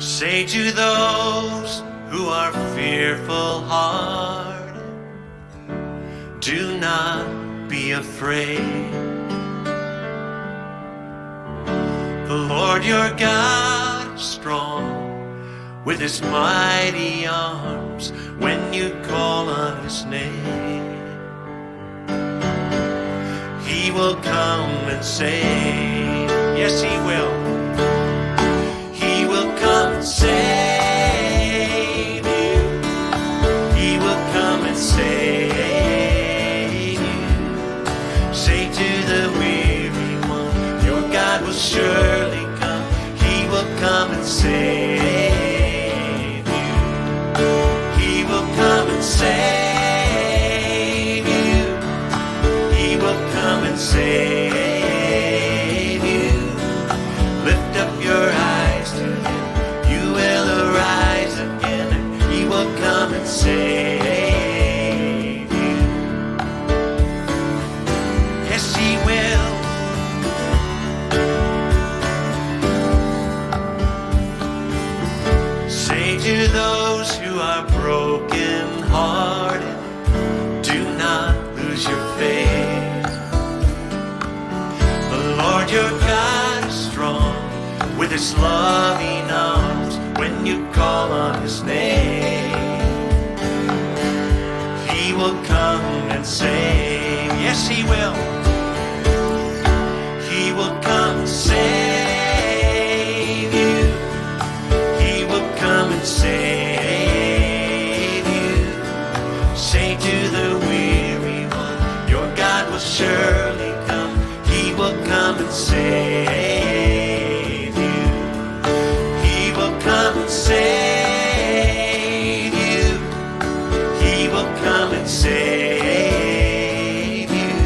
Say to those who are fearful heart, do not be afraid. The Lord your God is strong with his mighty arms when you call on his name. He will come and save. Yes, he will. He will come and save you. He will come and save you. Say to the weary one, your God will surely come. He will come and save you. He will come and save you. He will come and save you. Lift up your eyes to him. You will arise again, and he will come and save you. Yes, he will. Say to those who are broken hearted, do not lose your faith. The Lord your God is strong with his loving arms when you call on his name. He will come and save. Yes, he will. He will come and save you. He will come and save you. Say to the weary one, your God will surely come. He will come and save you. He will come and save you. He will come and save you.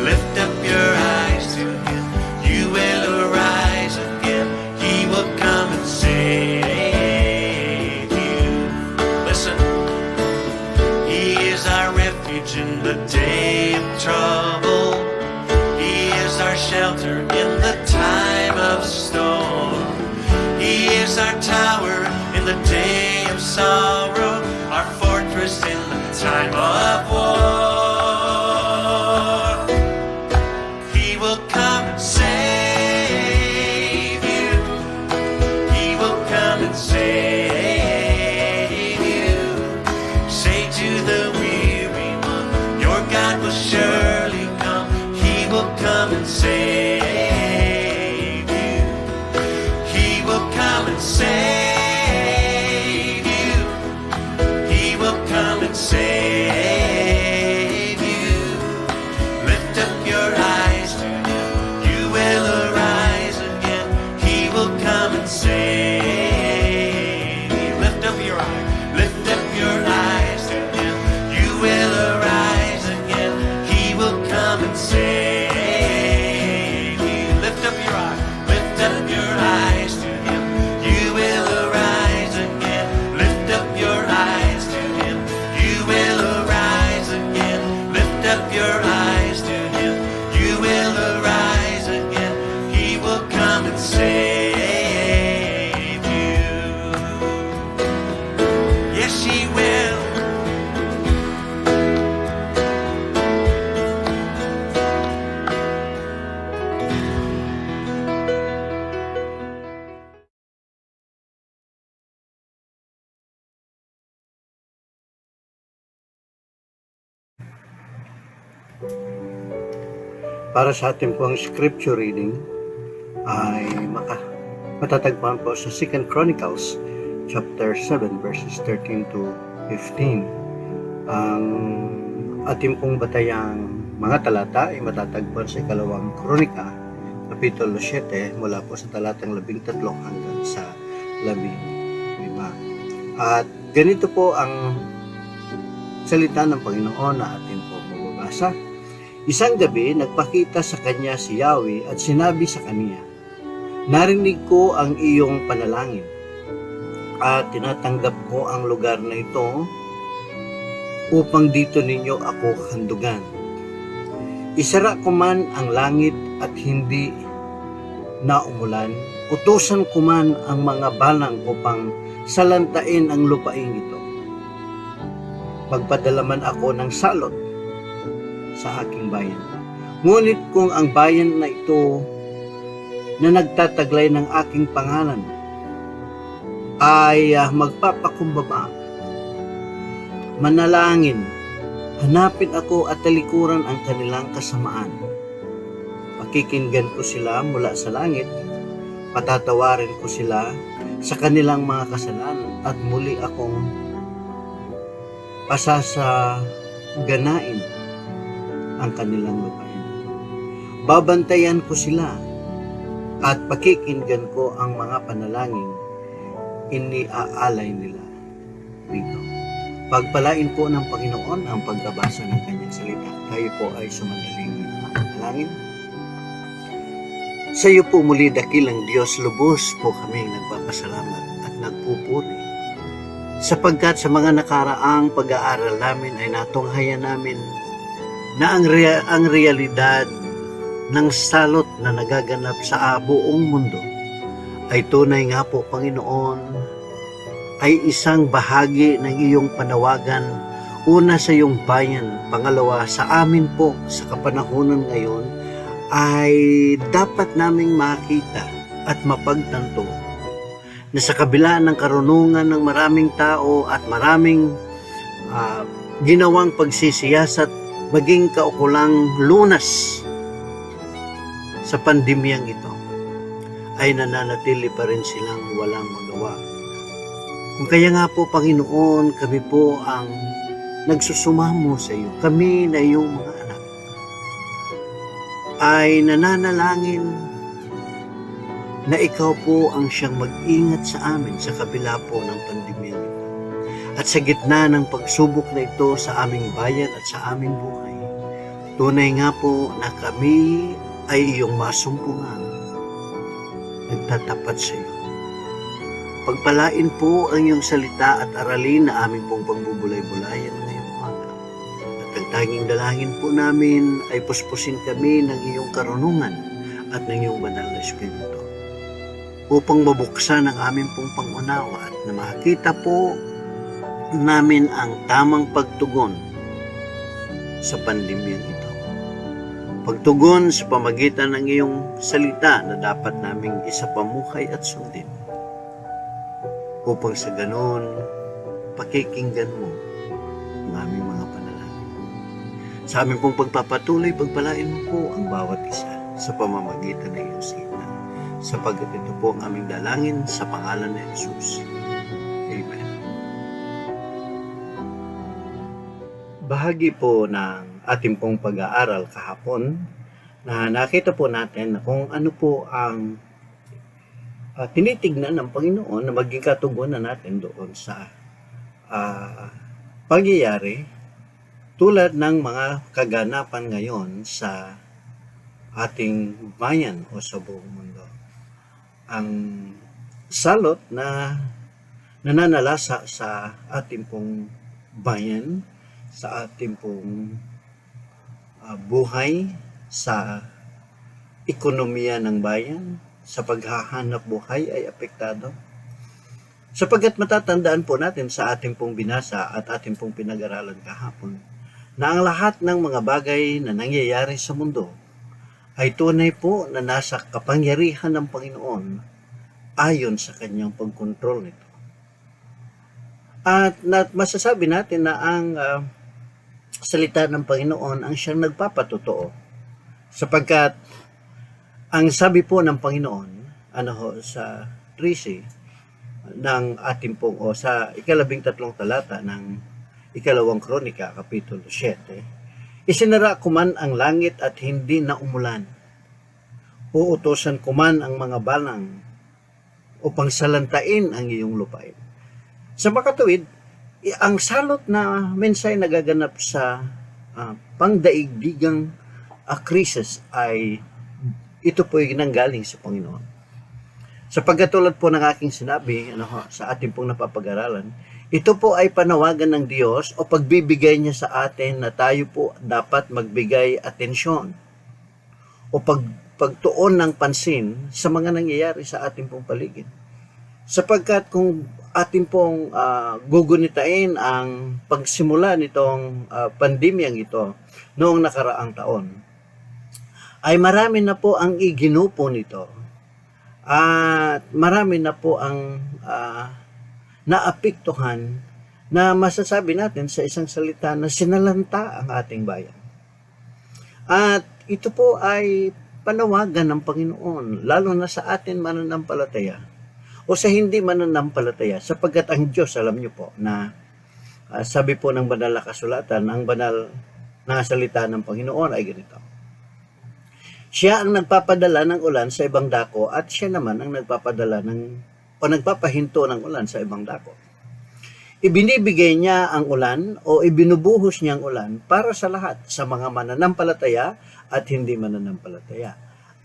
Lift up your eyes to him. You will arise again. He will come and save you. Listen. He is our refuge in the day of trouble. He is our shelter in the time of storm. He is our tower in the day of sorrow, our fortress in the time of war. He will come and save you. He will come and save you. Say to the weary one, your God will surely come. He will come and save you. He will come and save you. He will come and save you. Lift up your eyes to him. You will arise again. He will come and save you. Lift up your eyes. Lift up your eyes to him. You will arise again. He will come and save you. Lift up your eyes. Lift up your eyes to him. You will arise again. Lift up your eyes to him. You will arise again. Lift up your eyes to him. You will arise again. He will come and save you. Yes, he will. Para sa ating pong scripture reading ay matatagpuan po sa 2 Chronicles chapter 7 verses 13 to 15. Ang ating pong batayang mga talata ay matatagpuan sa 2 Kronika kapitulo 7 mula po sa talatang 13 hanggang sa 15. At ganito po ang salita ng Panginoon na atin po mababasa. Isang gabi, nagpakita sa kanya si Yahweh at sinabi sa kanya, narinig ko ang iyong panalangin at tinatanggap ko ang lugar na ito upang dito ninyo ako handugan. Isara ko man ang langit at hindi na umulan, utusan ko man ang mga balang upang salantain ang lupain ito. Magpadala man ako ng salot sa aking bayan. Ngunit kung ang bayan na ito na nagtataglay ng aking pangalan ay magpapakumbaba, manalangin, hanapin ako at talikuran ang kanilang kasamaan. Pakikinggan ko sila mula sa langit, patatawarin ko sila sa kanilang mga kasalanan at muli akong pasasaganain ang kanilang lupain. Babantayan ko sila at pakikinggan ko ang mga panalangin iniaalay nila dito. Pagpalain po ng Panginoon ang pagbabasa ng kanyang salita. Tayo po ay sumandaling manalangin. Sa iyo po muli, dakilang Diyos, lubos po kami nagpapasalamat at nagpupuri sapagkat sa mga nakaraang pag-aaral namin ay natunghayan namin na ang realidad ng salot na nagaganap sa buong mundo ay tunay nga po, Panginoon, ay isang bahagi ng iyong panawagan, una sa iyong bayan, pangalawa sa amin po sa kapanahunan ngayon, ay dapat naming makita at mapagtanto na sa kabila ng karunungan ng maraming tao at maraming ginawang pagsisiyasat, maging kaukulang lunas sa pandemyang ito, ay nananatili pa rin silang walang magawa. Kung kaya nga po, Panginoon, kami po ang nagsusumamo sa iyo. Kami na iyong mga anak ay nananalangin na ikaw po ang siyang mag-ingat sa amin sa kabila po ng pandemya ito. At sa gitna ng pagsubok na ito sa aming bayan at sa aming buhay, tunay nga po na kami ay iyong masumpungan, nagtatapat sa iyo. Pagpalain po ang iyong salita at aralin na aming pong pagbubulay-bulayan ngayong umaga. At ang tanging dalangin po namin ay puspusin kami ng iyong karunungan at ng iyong banal na Espiritu upang mabuksan ang aming pong pangunawa at na makita po namin ang tamang pagtugon sa pandemyang ito. Pagtugon sa pamagitan ng iyong salita na dapat naming isapamuhay at sundin. Upang sa ganon, pakikinggan mo ang aming mga panalangin. Sa aming pong pagpapatuloy, pagpalain mo po ang bawat isa sa pamamagitan ng iyong salita. Sapagkat ito po ang aming dalangin sa pangalan ni Jesus. Amen. Bahagi po ng ating pong pag-aaral kahapon na nakita po natin na kung ano po ang tinitignan ng Panginoon na maging katugunan natin doon sa pagyayari tulad ng mga kaganapan ngayon sa ating bayan o sa buong mundo. Ang salot na nananalasa sa ating pong bayan, sa ating pong buhay, sa ekonomiya ng bayan, sa paghahanap buhay ay apektado. Sapagkat matatandaan po natin sa ating pong binasa at ating pong pinag-aralan kahapon na ang lahat ng mga bagay na nangyayari sa mundo ay tunay po na nasa kapangyarihan ng Panginoon ayon sa kanyang pagkontrol nito. At masasabi natin na ang salita ng Panginoon ang siyang nagpapatotoo. Sapagkat ang sabi po ng Panginoon, sa 13 ng ating pong, sa 13 talata ng 2 Kronika, Kapitulo 7, isinara ko man ang langit at hindi na umulan. Uutosan ko man ang mga balang upang salantain ang iyong lupain. Sa makatuwid, ang salot na mensahe nagaganap sa pangdaigdigang krisis ay ito po ay nanggaling sa Panginoon. Sa pagkatulad po ng aking sinabi sa ating pong napapag-aralan, ito po ay panawagan ng Diyos o pagbibigay niya sa atin na tayo po dapat magbigay atensyon o pagtuon ng pansin sa mga nangyayari sa ating pong paligid. Sapagkat kung ating pong gugunitain ang pagsimula nitong pandemyang ito noong nakaraang taon, ay marami na po ang iginupo nito at marami na po ang naapektuhan na masasabi natin sa isang salita na sinalanta ang ating bayan. At ito po ay panawagan ng Panginoon, lalo na sa atin mananampalataya o sa hindi mananampalataya, sapagkat ang Diyos, alam niyo po, na sabi po ng banal na kasulatan, ang banal na salita ng Panginoon ay ganito. Siya ang nagpapadala ng ulan sa ibang dako at siya naman ang nagpapahinto ng ulan sa ibang dako. Ibinibigay niya ang ulan o ibinubuhos niya ang ulan para sa lahat, sa mga mananampalataya at hindi mananampalataya.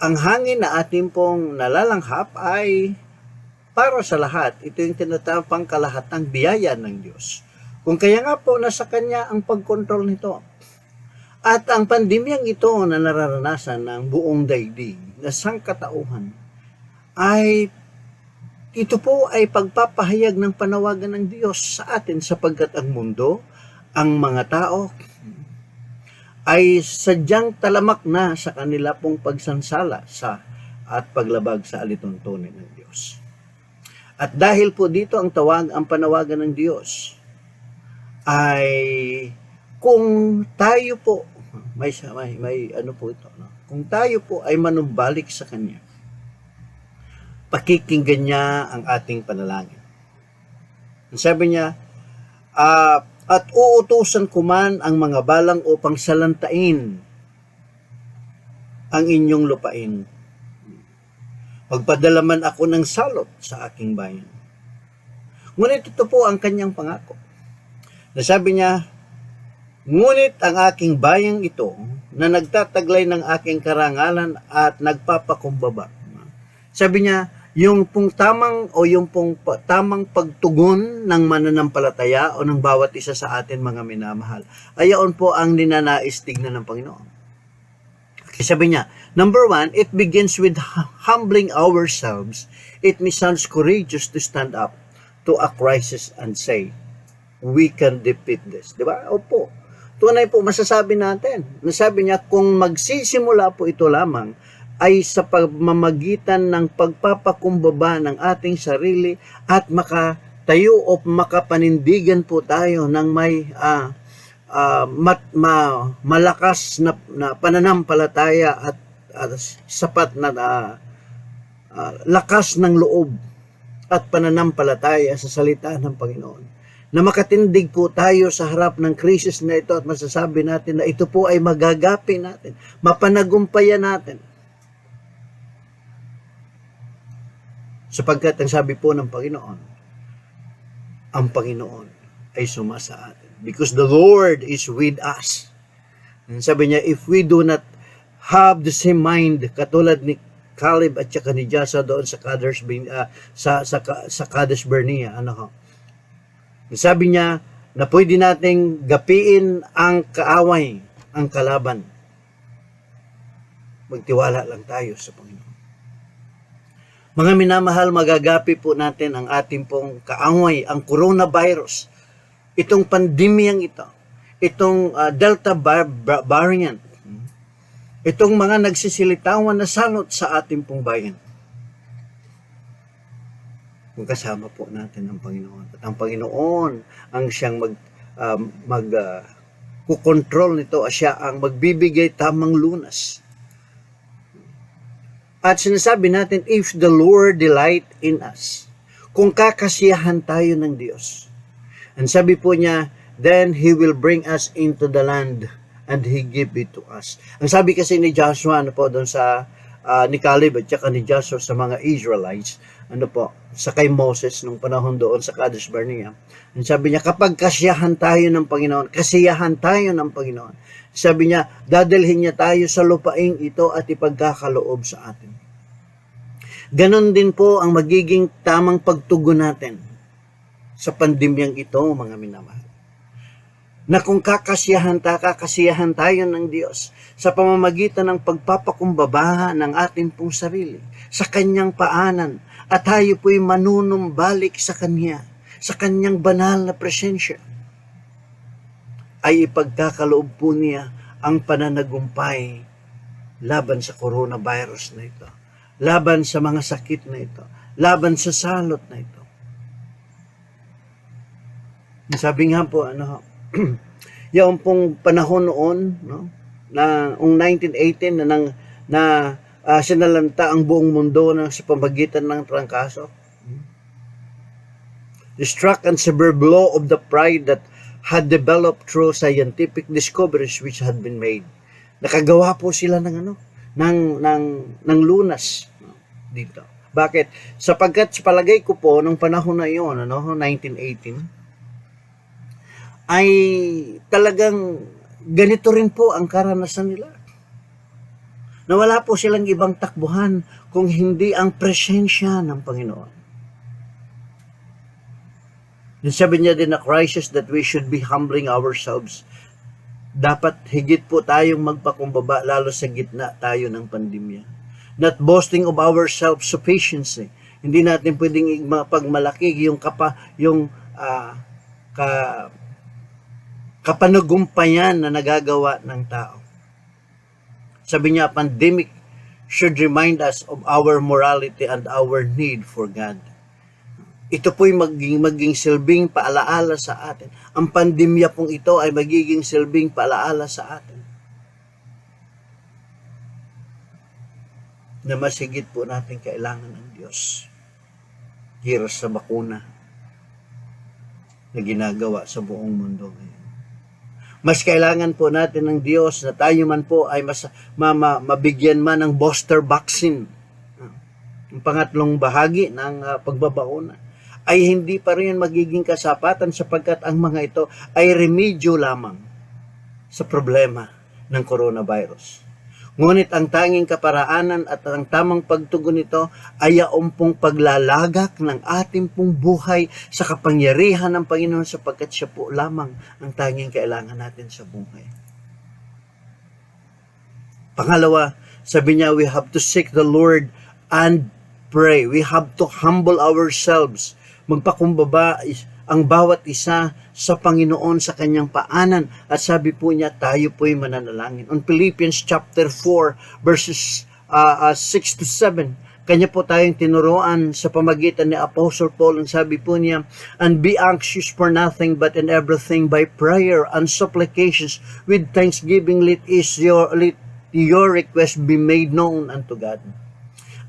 Ang hangin na ating pong nalalanghap ay para sa lahat. Ito yung tinatapang kalahatang biyaya ng Diyos. Kung kaya nga po, nasa Kanya ang pagkontrol nito. At ang pandemyang ito na nararanasan ng buong daigdig, na sangkatauhan, ay ito po ay pagpapahayag ng panawagan ng Diyos sa atin, sapagkat ang mundo, ang mga tao, ay sadyang talamak na sa kanila pong pagsansala at paglabag sa alituntunin ng Diyos. At dahil po dito ang panawagan ng Diyos ay kung tayo po, may ano po ito, no? Kung tayo po ay manumbalik sa Kanya, pakikinggan niya ang ating panalangin. Sabi niya, at uutusan ko man ang mga balang upang salantain ang inyong lupain. Pagpadala man ako ng salot sa aking bayan. Ngunit ito po ang kanyang pangako. Nasabi niya, ngunit ang aking bayang ito na nagtataglay ng aking karangalan at nagpapakumbaba. Sabi niya, yung pong tamang pagtugon ng mananampalataya o ng bawat isa sa atin, mga minamahal, ayon po ang ninanais tignan ng Panginoon. Okay, sabi niya, number 1, it begins with humbling ourselves. It may sound courageous to stand up to a crisis and say, we can defeat this. Diba? Opo. Tunay po masasabi natin. Nasabi niya, kung magsisimula po ito lamang, ay sa pamamagitan ng pagpapakumbaba ng ating sarili at makatayo o makapanindigan po tayo ng may malakas na pananampalataya at sapat na lakas ng loob at pananampalataya sa salita ng Panginoon. Na makatindig po tayo sa harap ng krisis na ito at masasabi natin na ito po ay magagapi natin, mapanagumpayan natin. Sapagkat ang sabi po ng Panginoon, ang Panginoon ay sumasa atin. Because the Lord is with us. And sabi niya, if we do not have the same mind, katulad ni Caleb at saka ni Joshua doon sa Kadesh Barnea, sabi niya na pwede nating gapiin ang kaaway, ang kalaban. Magtiwala lang tayo sa Panginoon. Mga minamahal, magagapi po natin ang ating pong kaaway, ang coronavirus, itong pandemyang ito, itong Delta variant, itong mga nagsisilitawan na salot sa ating pong bayan. Kung kasama po natin ang Panginoon. At ang Panginoon ang siyang kukontrol nito, siya ang magbibigay tamang lunas. At sinasabi natin, if the Lord delight in us, kung kakasiyahan tayo ng Diyos. And sabi po niya, then He will bring us into the land and He give it to us. Ang sabi kasi ni Joshua, doon sa ni Caleb at saka ni Joshua sa mga Israelites, sa kay Moses nung panahon doon sa Kadesh Barnea. Ang sabi niya, kapag kasiyahan tayo ng Panginoon, sabi niya, dadalhin niya tayo sa lupaing ito at ipagkakaloob sa atin. Ganon din po ang magiging tamang pagtugon natin sa pandemyang ito, mga minamahal. na kung kakasiyahan tayo ng Diyos sa pamamagitan ng pagpapakumbaba ng ating pong sarili sa Kanyang paanan, at tayo po'y manunumbalik sa Kanya, sa Kanyang banal na presensya, ay ipagkakaloob po niya ang pananagumpay laban sa coronavirus na ito, laban sa mga sakit na ito, laban sa salot na ito. Sabi nga po, yung pong panahon noon, no, na 1918 sinalanta ang buong mundo sa pamamagitan ng trangkaso. The struck and severe blow of the pride that had developed through scientific discoveries which had been made. Nakagawa po sila ng lunas, no, dito. Bakit? Sapagkat sa palagay ko po nung panahon na iyon, 1918, ay talagang ganito rin po ang karanasan nila. Na wala po silang ibang takbuhan kung hindi ang presensya ng Panginoon. Yung sabi niya din na crisis that we should be humbling ourselves. Dapat higit po tayong magpakumbaba lalo sa gitna tayo ng pandemya. Not boasting of our self-sufficiency. Hindi natin pwedeng pagmalaki yung kapanagumpayan na nagagawa ng tao. Sabi niya, pandemic should remind us of our morality and our need for God. Ito po'y maging silbing paalaala sa atin. Ang pandemya pong ito ay magiging silbing paalaala sa atin. Na mas higit po natin kailangan ng Diyos. Giras sa bakuna na ginagawa sa buong mundo ngayon. Mas kailangan po natin ng Diyos na tayo man po ay mabigyan man ng booster vaccine. Ang pangatlong bahagi ng pagbabakuna ay hindi pa rin magiging kasapatan sapagkat ang mga ito ay remedyo lamang sa problema ng coronavirus. Ngunit ang tanging kaparaanan at ang tamang pagtugon nito ay yaong pong paglalagak ng ating pong buhay sa kapangyarihan ng Panginoon sapagkat siya po lamang ang tanging kailangan natin sa buhay. Pangalawa, sabi niya, we have to seek the Lord and pray. We have to humble ourselves. Magpakumbaba ang bawat isa sa Panginoon sa kanyang paanan. At sabi po niya, tayo po'y mananalangin. On Philippians chapter 4, verses 6 to 7, kanya po tayong tinuruan sa pamagitan ni Apostle Paul. Ang sabi po niya, and be anxious for nothing but in everything by prayer and supplications with thanksgiving let your request be made known unto God.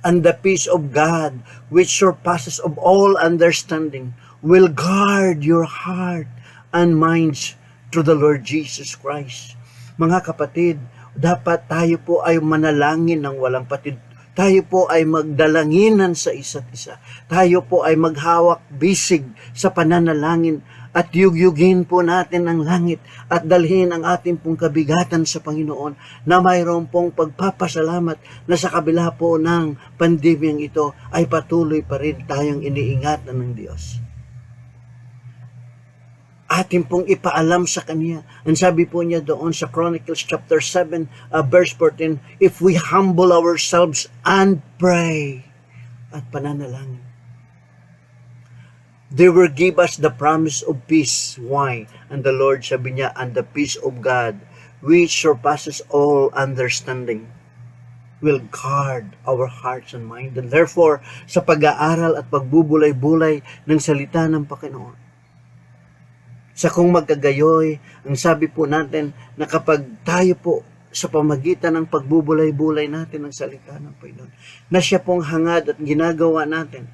And the peace of God, which surpasses of all understanding, will guard your heart and minds through the Lord Jesus Christ. Mga kapatid, dapat tayo po ay manalangin ng walang patid. Tayo po ay magdalanginan sa isa't isa. Tayo po ay maghawak bisig sa pananalangin at yugyugin po natin ang langit at dalhin ang ating pong kabigatan sa Panginoon na mayroon pong pagpapasalamat na sa kabila po ng pandemyang ito ay patuloy pa rin tayong iniingatan ng Diyos. Ating pong ipaalam sa Kanya. Ang sabi po niya doon sa Chronicles chapter 7, verse 14, if we humble ourselves and pray at pananalangin, they will give us the promise of peace. Why? And the Lord, sabi niya, and the peace of God, which surpasses all understanding, will guard our hearts and mind. And therefore, sa pag-aaral at pagbubulay-bulay ng salita ng Panginoon, sa kung magkagayoy, ang sabi po natin na kapag tayo po sa pamagitan ng pagbubulay-bulay natin ng salita ng Panginoon, na siya pong hangad at ginagawa natin,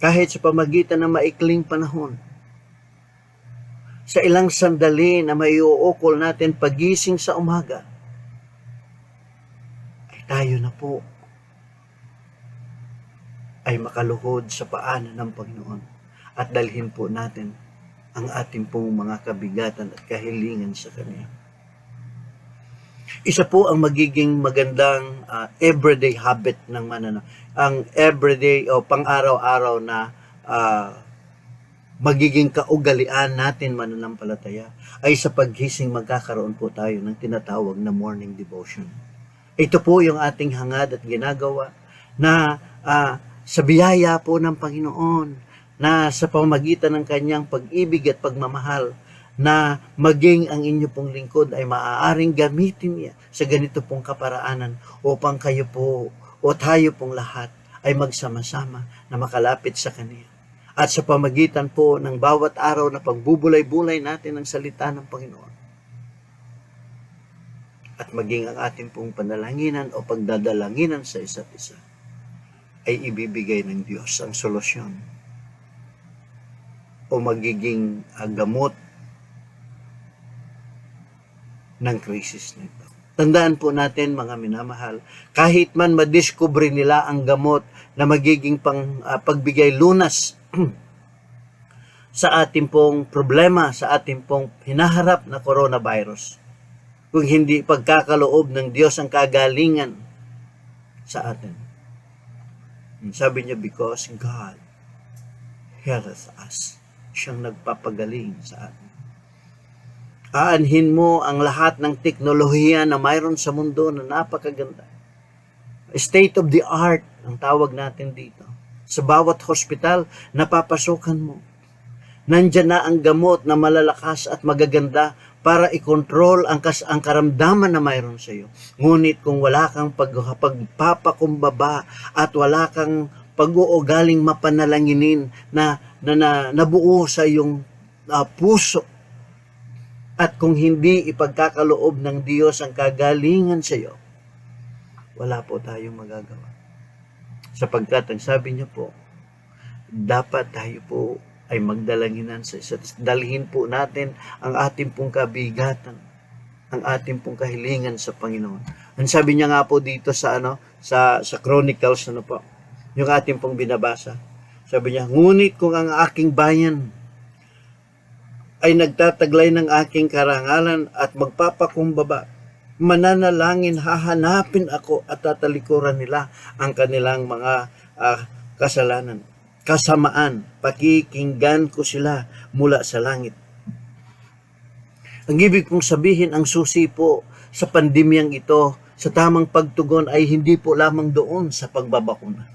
kahit sa pamagitan ng maikling panahon, sa ilang sandali na may uukol natin pagising sa umaga, ay tayo na po ay makaluhod sa paanan ng Panginoon at dalhin po natin ang ating pong mga kabigatan at kahilingan sa Kanya. Isa po ang magiging magandang everyday habit ng mananampalataya. Ang everyday o pang-araw-araw na magiging kaugalian natin mananampalataya ay sa paggising magkakaroon po tayo ng tinatawag na morning devotion. Ito po yung ating hangad at ginagawa na sa biyaya po ng Panginoon na sa pamagitan ng kanyang pag-ibig at pagmamahal na maging ang inyo pong lingkod ay maaaring gamitin niya sa ganito pong kaparaanan upang kayo po o tayo pong lahat ay magsama-sama na makalapit sa Kanya. At sa pamagitan po ng bawat araw na pagbubulay-bulay natin ng salita ng Panginoon at maging ang ating pong pandalanginan o pagdadalanginan sa isa't isa ay ibibigay ng Diyos ang solusyon o magiging gamot ng krisis nito. Tandaan po natin mga minamahal, kahit man madiskubre nila ang gamot na magiging pagbigay lunas sa ating pong problema, sa ating pong hinaharap na coronavirus, kung hindi pagkakaloob ng Diyos ang kagalingan sa atin. Sabi niya, because God healeth us. Siyang nagpapagaling sa atin. Aanhin mo ang lahat ng teknolohiya na mayroon sa mundo na napakaganda. State of the art ang tawag natin dito. Sa bawat hospital, napapasukan mo. Nandyan na ang gamot na malalakas at magaganda para i-control ang karamdaman na mayroon sa iyo. Ngunit kung wala kang pagpapakumbaba at wala kang pag-uugaling mapanalanginin na nabuo sa iyong puso, at kung hindi ipagkakaloob ng Diyos ang kagalingan sa iyo, wala po tayong magagawa. Sapagkat ang sabi niya po, dapat tayo po ay magdalanginan sa isa't isa. Dalhin po natin ang ating pong kabigatan, ang ating pong kahilingan sa Panginoon. Ang sabi niya nga po dito sa Chronicles, yung ating pong binabasa. Sabi niya, ngunit kung ang aking bayan ay nagtataglay ng aking karangalan at magpapakumbaba, mananalangin, hahanapin ako at tatalikuran nila ang kanilang mga kasalanan. Kasamaan, pakikinggan ko sila mula sa langit. Ang ibig pong sabihin, ang susi po sa pandemyang ito, sa tamang pagtugon ay hindi po lamang doon sa pagbabakuna.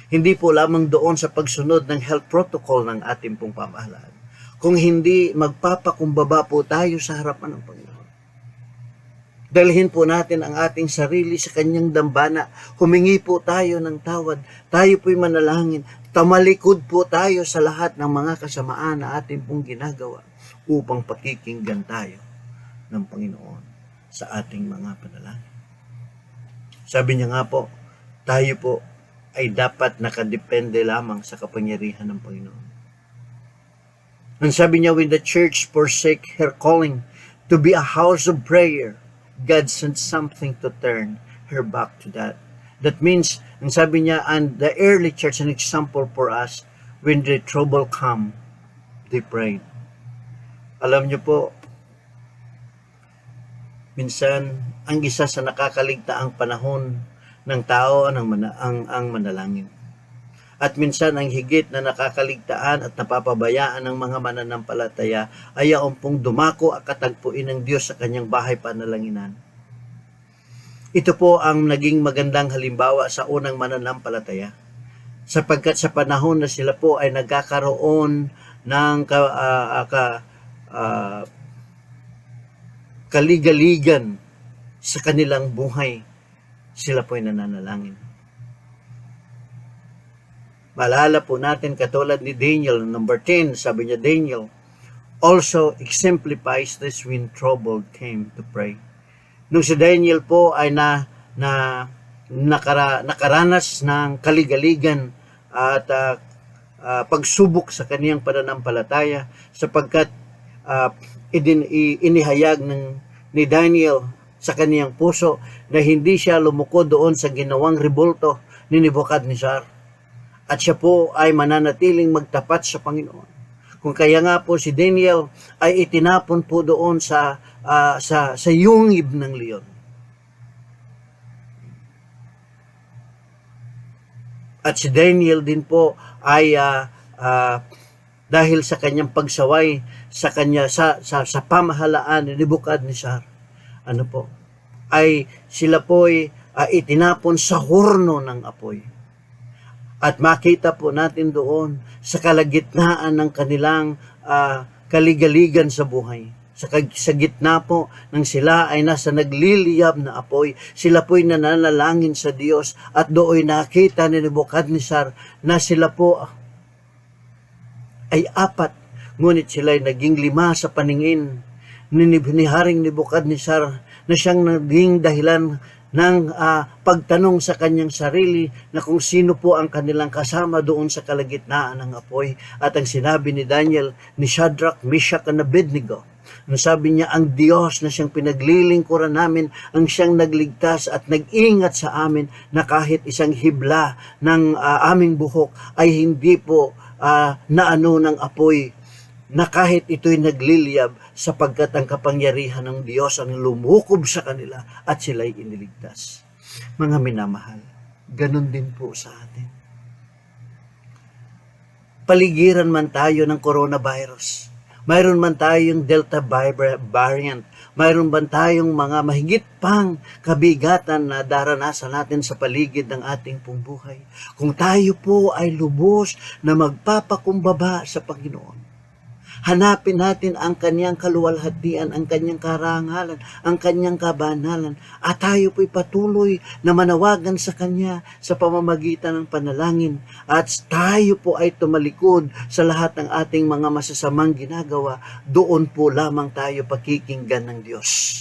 Hindi po lamang doon sa pagsunod ng health protocol ng ating pong pamahalaan. Kung hindi, magpapakumbaba po tayo sa harapan ng Panginoon. Dalhin po natin ang ating sarili sa Kanyang dambana. Humingi po tayo ng tawad. Tayo po'y manalangin. Tamalikod po tayo sa lahat ng mga kasamaan na ating pong ginagawa upang pakikinggan tayo ng Panginoon sa ating mga panalangin. Sabi niya nga po, tayo po ay dapat nakadepende lamang sa kapangyarihan ng Panginoon. Ang sabi niya, when the church forsake her calling to be a house of prayer, God sent something to turn her back to that. That means, ang sabi niya, and the early church, an example for us, when the trouble come, they prayed. Alam niyo po, minsan, ang isa sa nakakaligtaang panahon ng tao ang manalangin. At minsan ang higit na nakakaligtaan at napapabayaan ng mga mananampalataya ay ang pong dumako at katagpuin ng Diyos sa kanyang bahay panalanginan. Ito po ang naging magandang halimbawa sa unang mananampalataya. Sapagkat sa panahon na sila po ay nagkakaroon ng kaligaligan sa kanilang buhay, sila po ay nananalangin. Maalala po natin katulad ni Daniel, number 10, sabi niya, Daniel also exemplifies this when trouble came to pray. Nung si Daniel po ay nakaranas ng kaligaligan at pagsubok sa kaniyang pananampalataya sapagkat inihayag ni Daniel sa kaniyang puso na hindi siya lumuko doon sa ginawang rebulto ni Nebuchadnezzar. At siya po ay mananatiling magtapat sa Panginoon. Kung kaya nga po si Daniel ay itinapon po doon sa yungib ng leon. At si Daniel din po ay dahil sa kanyang pagsaway sa kanya sa pamahalaan ni Nebukadnezar, ano po, ay sila po'y itinapon sa horno ng apoy. At makita po natin doon sa kalagitnaan ng kanilang kaligaligan sa buhay. Sa gitna po ng sila ay nasa nagliliyab na apoy, sila po'y nananalangin sa Diyos at doon nakita ni Nebukadnezar na sila po ay 4, ngunit sila'y naging 5 sa paningin ni Haring Nebukadnezar, na siyang naging dahilan ng pagtanong sa kanyang sarili na kung sino po ang kanilang kasama doon sa kalagitnaan ng apoy. At ang sinabi ni Daniel, ni Shadrach, Meshach, and Abednego, sabi niya, ang Diyos na siyang pinaglilingkuran namin, ang siyang nagligtas at nag-ingat sa amin na kahit isang hibla ng aming buhok ay hindi po naano ng apoy, na kahit ito'y nagliliyab, sapagkat ang kapangyarihan ng Diyos ang lumukob sa kanila at sila'y iniligtas. Mga minamahal, ganun din po sa atin. Paligiran man tayo ng coronavirus, mayroon man tayong Delta variant, mayroon man tayong mga mahigit pang kabigatan na daranasan natin sa paligid ng ating pong buhay, kung tayo po ay lubos na magpapakumbaba sa Panginoon, hanapin natin ang kanyang kaluwalhatian, ang kanyang karangalan, ang kanyang kabanalan, at tayo po'y patuloy na manawagan sa kanya sa pamamagitan ng panalangin, at tayo po ay tumalikod sa lahat ng ating mga masasamang ginagawa. Doon po lamang tayo pakikinggan ng Diyos.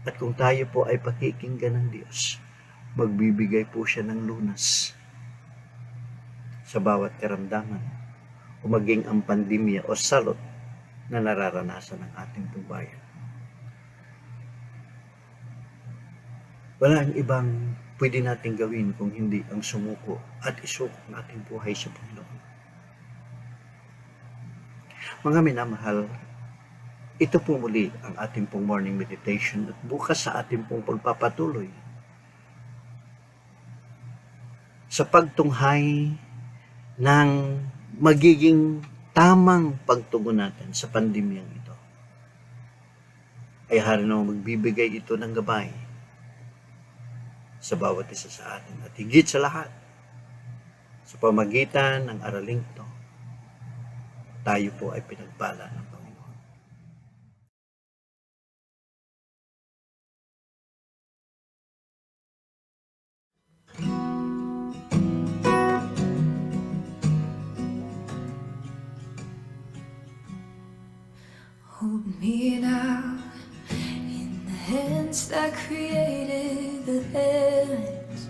At kung tayo po ay pakikinggan ng Diyos, magbibigay po siya ng lunas sa bawat karamdaman o maging ang pandemya o salot na nararanasan ng ating bayan. Wala ang ibang pwede natin gawin kung hindi ang sumuko at isuko ng ating buhay sa Panginoon. Mga minamahal, ito po muli ang ating pong morning meditation at bukas sa ating pong pagpapatuloy sa pagtunghay ng magiging tamang pagtugon natin sa pandemyang ito. Ay hari naman magbibigay ito ng gabay sa bawat isa sa atin. At higit sa lahat, sa pamagitan ng araling ito, tayo po ay pinagpala ng Panginoon. Hold me now in the hands that created the heavens.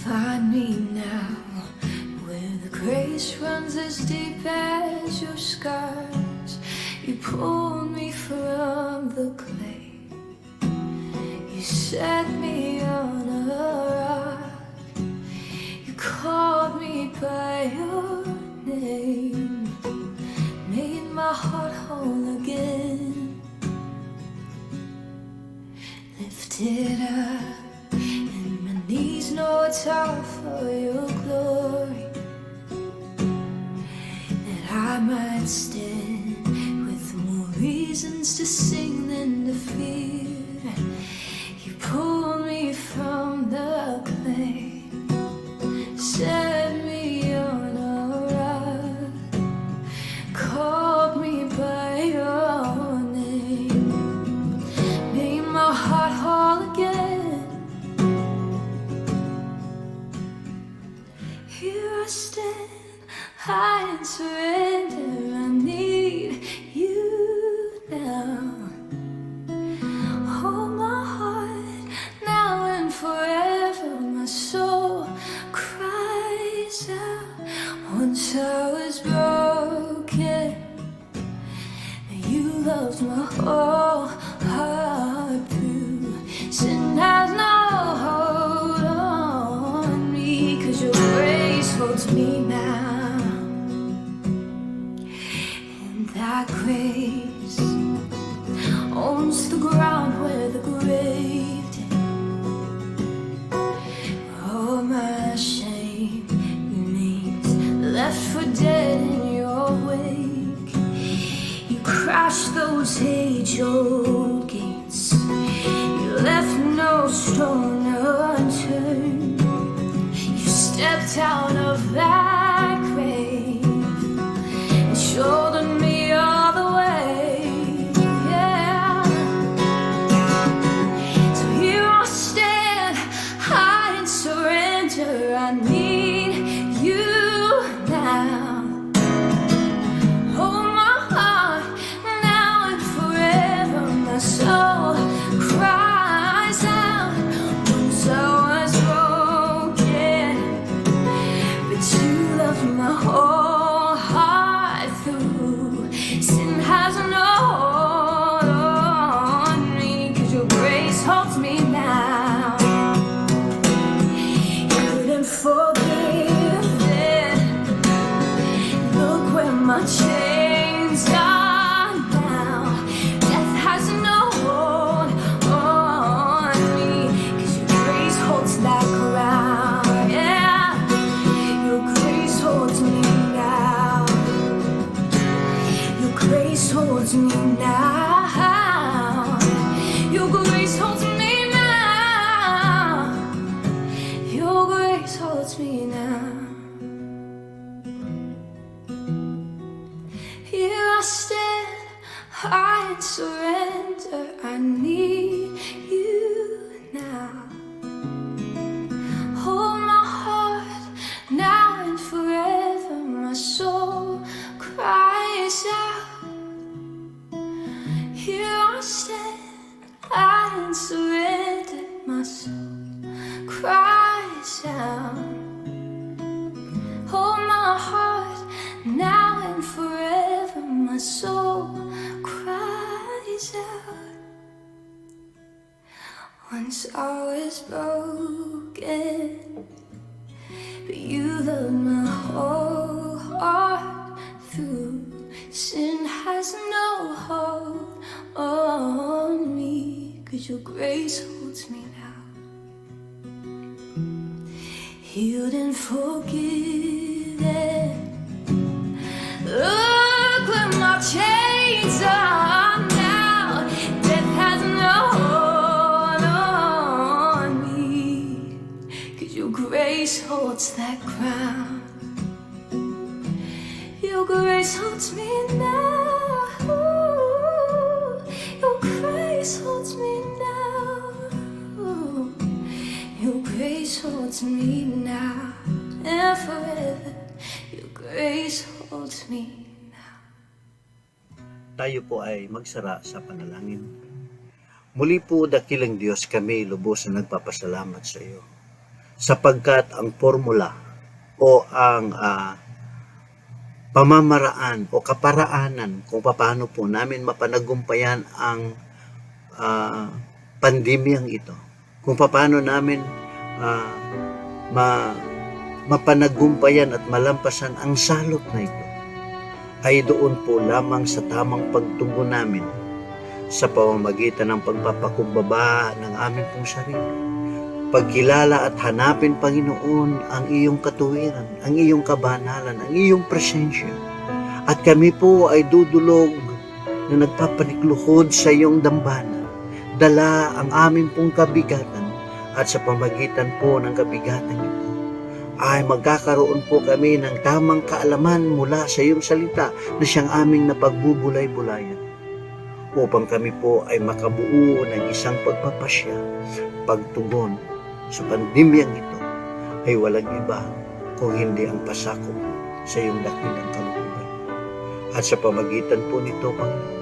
Find me now where the grace runs as deep as your scars. You pulled me from the clay. You set me on a rock. You called me by your name. Made my heart whole again. Lifted up, and my knees know it's all for your glory. That I might stand with more reasons to sing than to fear. You pulled me from the clay, set me on a rock, called me by your name, made my heart whole again. Here I stand, I surrender, I need you now. Hold my heart now and forever, my soul cries out. Once I was broken, you loved my whole heart through. Sin has no hold on me, 'cause your grace holds me now. And that grace owns the ground where the grave did. All my shame remains left for crashed those age-old gates. You left no stone unturned. You stepped out of that grave and shouldered me all the way. Yeah. So here I stand, I surrender. I need you now. Hold my heart now and forever. My soul cries out. Once I was broken, but you loved my whole heart through. Sin has no hold on me, 'cause your grace holds me now. You didn't forgive it. Look where my chains are now. Death has no hold on me, 'cause your grace holds that ground. Yeah, your grace holds me now. Your grace holds me now. Your grace holds me now. Your grace holds me now. Here I stand, I surrender. I need you now. Hold my heart now and forever. My soul cries out. Here I stand, I surrender. My soul cries out. Hold my heart now and forever. My soul cries out. Once I was broken, but you loved my whole heart through. Sin has no hold on me, 'cause your grace holds me now. Healed and forgiven. Look where my chains are now. Death has no hold on me, 'cause your grace holds that crown. Your grace holds me now. Your grace holds me now. Your grace holds me now and forever. Your grace holds me now. Tayo po ay magsara sa panalangin. Muli po, dakilang Diyos, kami lubos na nagpapasalamat sa iyo. Sapagkat ang formula o ang pamamaraan o kaparaanan kung paano po namin mapanagumpayan ang pandemyang ito, kung paano namin mapanagumpayan at malampasan ang salot na ito, ay doon po lamang sa tamang pagtugon namin sa pamamagitan ng pagpapakumbaba ng aming pong sarili. Pagkilala at hanapin, Panginoon, ang iyong katuwiran, ang iyong kabanalan, ang iyong presensya. At kami po ay dudulog na nagpapanikluhod sa iyong dambana. Dala ang aming pong kabigatan at sa pamagitan po ng kabigatan ito ay magkakaroon po kami ng tamang kaalaman mula sa iyong salita na siyang aming napagbubulay-bulayan upang kami po ay makabuo ng isang pagpapasya, pagtugon sa pandemyang ito ay walang iba kung hindi ang pasakop sa iyong dakilang kalooban. At sa pamagitan po nito, Panginoon,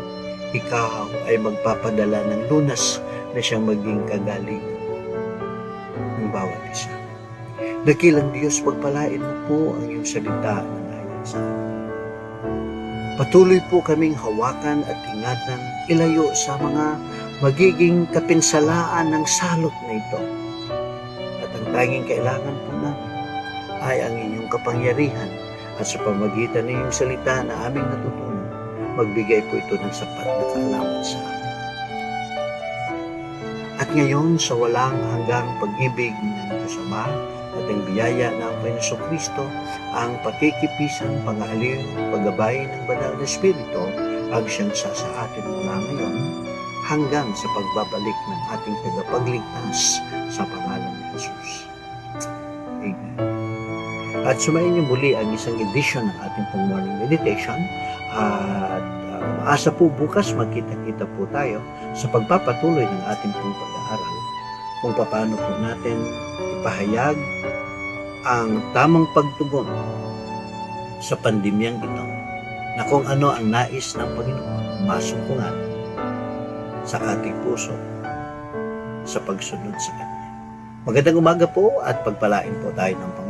ikaw ay magpapadala ng lunas na siyang maging kagalingan ng bawat isa. Dakilang Diyos, pagpalain mo po ang iyong salita na nayan sa amin. Patuloy po kaming hawakan at ingatan, ilayo sa mga magiging kapinsalaan ng salot na ito. At ang tanging kailangan po namin ay ang inyong kapangyarihan at sa pamagitan ng iyong salita na aming natutunan, magbigay po ito ng sapat na kaalaman sa amin. At ngayon, sa walang hanggang pag-ibig ng Diyos Ama at ang biyaya ng Panginoon Kristo, ang pakikipisan, pag-aaliw, paggabay ng Banal na Espiritu Agsiyansa sa atin mula ngayon hanggang sa pagbabalik ng ating tagapagligtas sa pangalan ni Jesus. Amen. At sumayin niyo muli ang isang edisyon ng ating pong morning meditation at maasa po bukas magkita-kita po tayo sa pagpapatuloy ng ating pong pag-aaral kung paano po natin ipahayag ang tamang pagtugon sa pandemyang ito na kung ano ang nais ng Panginoon masungkungan sa ating puso sa pagsunod sa Kanya. Magandang umaga po at pagpalain po tayo ng Panginoon.